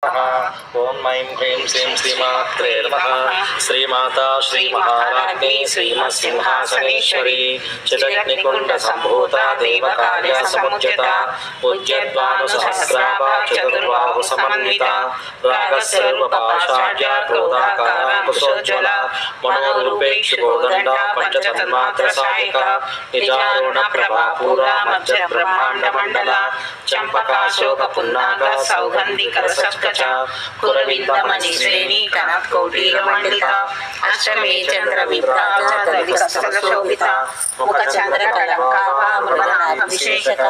ओं ऐं ह्रीं श्रीं श्रीमात्रे नमः। श्रीमाता श्रीमहाराज्ञी श्रीमत्सिंहासनेश्वरी चिदग्निकुण्डसम्भूता देवकार्यसमुज्जता उज्जद्भानुसहस्राभा चतुर्बाहुसमन्विता रागस्वरूपपाशाढ्या क्रोधाकाराङ्कुशोज्ज्वला मनोरूपेक्षुकोदण्डा पञ्चतन्मात्रसायिका निजारुणप्रभापूरा मज्जब्रह्माण्डमण्डला चम्पकाशोकपुन्नाका सौगन्धिकरसस्कचा कुरविन्दमणिश्रेणी कनत्कोटीरमण्डिता अष्टमे चन्द्रविभ्राजगविकस्तरशोभिता मुखचन्द्रकलङ्काभा मृगनाभिषेकता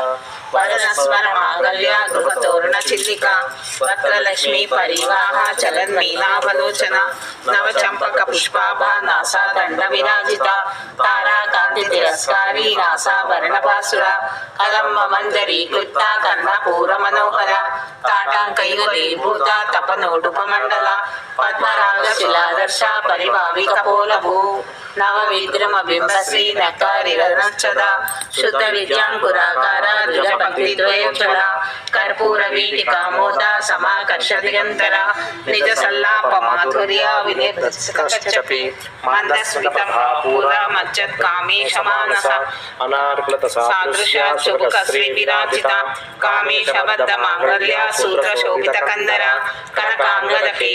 वरनस्वरमागल्या गृहतोरणचिल्लिका वक्त्रलक्ष्मी परिवाहा चलन्मीनावलोचना नवचम्पकपुष्पाभा नासादण्डविराजिता ताराकान्तितिरस्कारी नासाभरणभासुरा कदम्बमञ्जरीकृता कर्णपूरमनोहरा ताटाङ्कैवलीभूता तपनोडुपमण्डला पद्मरागशिलादर्शा परिभाविकपोलभू नवविद्रमबिम्बश्री नकारिरनच्छदा शुद्धविद्याङ्कुराकारा दृढभक्तिद्वयोज्ज्वला कर्पूरवीटिकामोदा समाकर्षदिगन्तरा निजसल्लापमाधुर्या विनिर्दशकच्छपि मन्दस्मितभापूरा मज्जत्कामेशमानसा अनार्क्लतसादृश्या शुभकश्रीविराजिता कामेशबद्धमाङ्गल्या सूत्रशोभितकन्दरा कनकाङ्गदपि